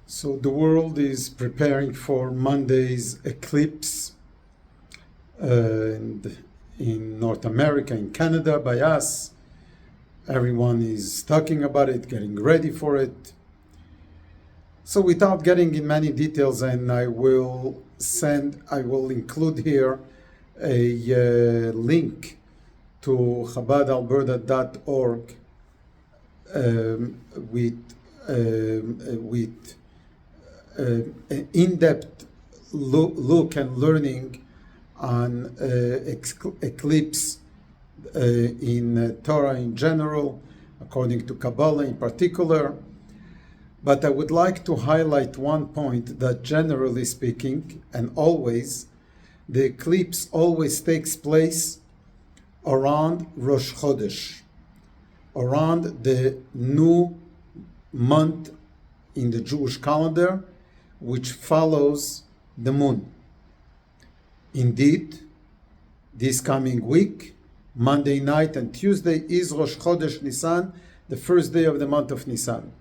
So the world is preparing for Monday's eclipse and in North America, in Canada, by us. Everyone is talking about it, getting ready for it. So without getting in many details, and I will include here a link to chabadalberta.org with an in-depth look and learning on Eclipse in Torah in general, according to Kabbalah in particular. But I would like to highlight one point, that generally speaking, and always, the eclipse always takes place around Rosh Chodesh, around the new month in the Jewish calendar, which follows the moon. Indeed, this coming week, Monday night and Tuesday, is Rosh Chodesh Nisan, the first day of the month of Nisan.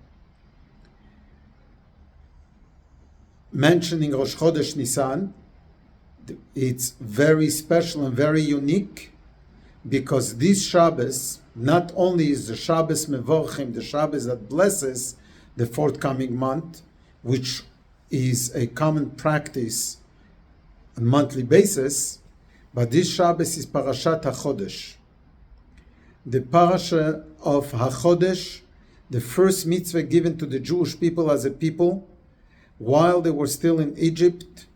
Mentioning Rosh Chodesh Nisan, it's very special and very unique, because this Shabbos not only is the Shabbos Mevorchim, the Shabbos that blesses the forthcoming month, which is a common practice on a monthly basis, but this Shabbos is Parashat HaChodesh. The Parasha of HaChodesh, the first mitzvah given to the Jewish people as a people, while they were still in Egypt,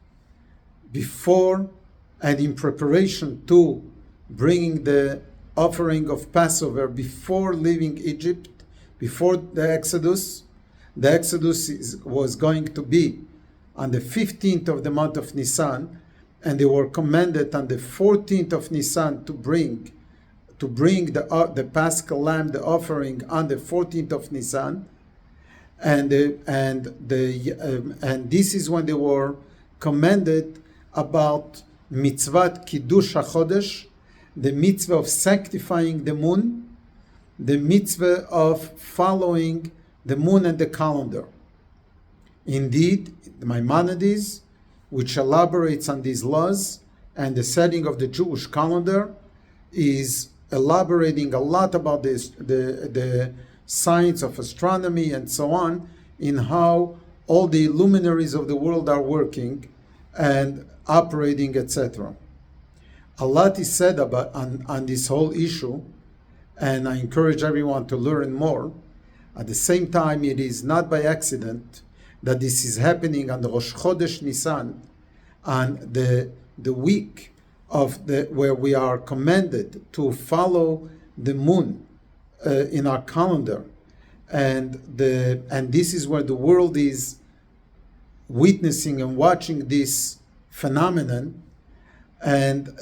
before and in preparation to bringing the offering of Passover, before leaving Egypt, before the Exodus. The Exodus was going to be on the 15th of the month of Nisan, and they were commanded on the 14th of Nisan to bring the Paschal lamb, the offering, on the 14th of Nisan. And this is when they were commanded about mitzvat kiddush hachodesh, the mitzvah of sanctifying the moon, the mitzvah of following the moon and the calendar. Indeed, the Maimonides, which elaborates on these laws and the setting of the Jewish calendar, is elaborating a lot about this, the science of astronomy and so on, in how all the luminaries of the world are working and operating, etc. A lot is said about on this whole issue, and I encourage everyone to learn more. At the same time, it is not by accident that this is happening on the Rosh Chodesh Nisan, on the week of where we are commanded to follow the moon in our calendar, and this is where the world is witnessing and watching this phenomenon. And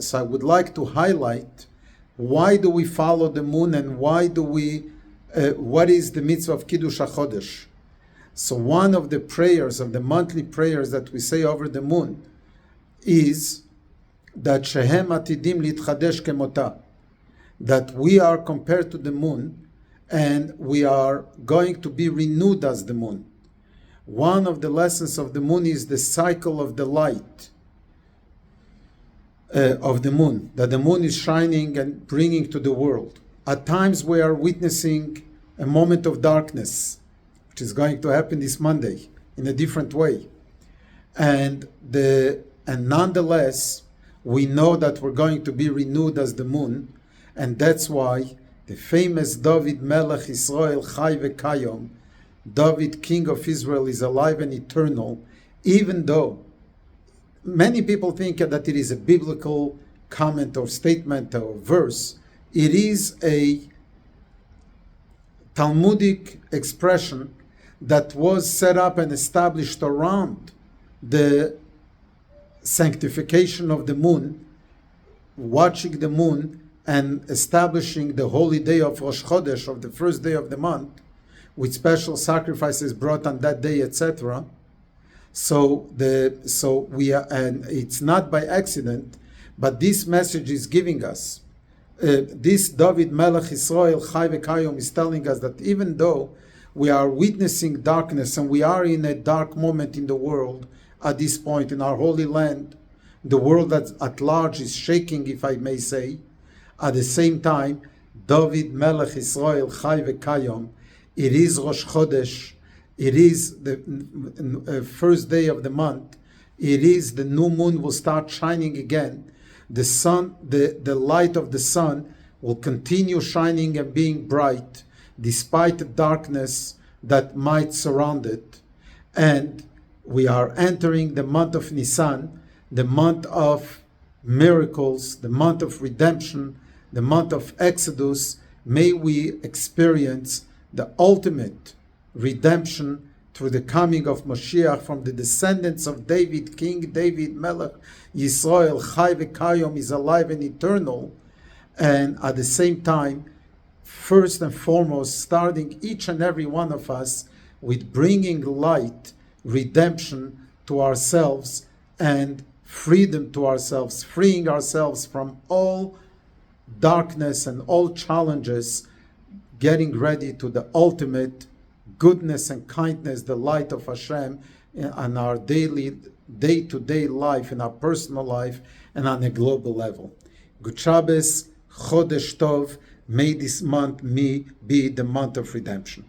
so I would like to highlight, why do we follow the moon, and why do we what is the mitzvah of Kiddush HaChodesh? So one of the prayers, of the monthly prayers that we say over the moon, is that Shehem Atidim Litchadesh Kemota, that we are compared to the moon, and we are going to be renewed as the moon. One of the lessons of the moon is the cycle of the light of the moon, that the moon is shining and bringing to the world. At times we are witnessing a moment of darkness, which is going to happen this Monday in a different way. And nonetheless, we know that we're going to be renewed as the moon, and that's why the famous David Melech Israel Chai V'Kayom, David, King of Israel, is alive and eternal, even though many people think that it is a biblical comment or statement or verse. It is a Talmudic expression that was set up and established around the sanctification of the moon, watching the moon and establishing the holy day of Rosh Chodesh, of the first day of the month, with special sacrifices brought on that day, etc. So and it's not by accident, but this message is giving us this David Melech Israel Chai V'Kayom is telling us that even though We are witnessing darkness, and we are in a dark moment in the world at this point in our Holy Land. The world at large is shaking, if I may say. At the same time, David Melech Israel Chai V'Kayom, it is Rosh Chodesh, it is the first day of the month, it is the new moon will start shining again. The sun, the light of the sun will continue shining and being bright, despite the darkness that might surround it. And we are entering the month of Nisan, the month of miracles, the month of redemption, the month of Exodus. May we experience the ultimate redemption through the coming of Mashiach from the descendants of David, King David, Melech Yisrael, Chai V'Kayom, is alive and eternal. And at the same time, first and foremost, starting each and every one of us with bringing light, redemption to ourselves, and freedom to ourselves, freeing ourselves from all darkness and all challenges, getting ready to the ultimate goodness and kindness, the light of Hashem on our daily, day-to-day life, in our personal life, and on a global level. Good Shabbos, Chodesh Tov. May this month be the month of redemption.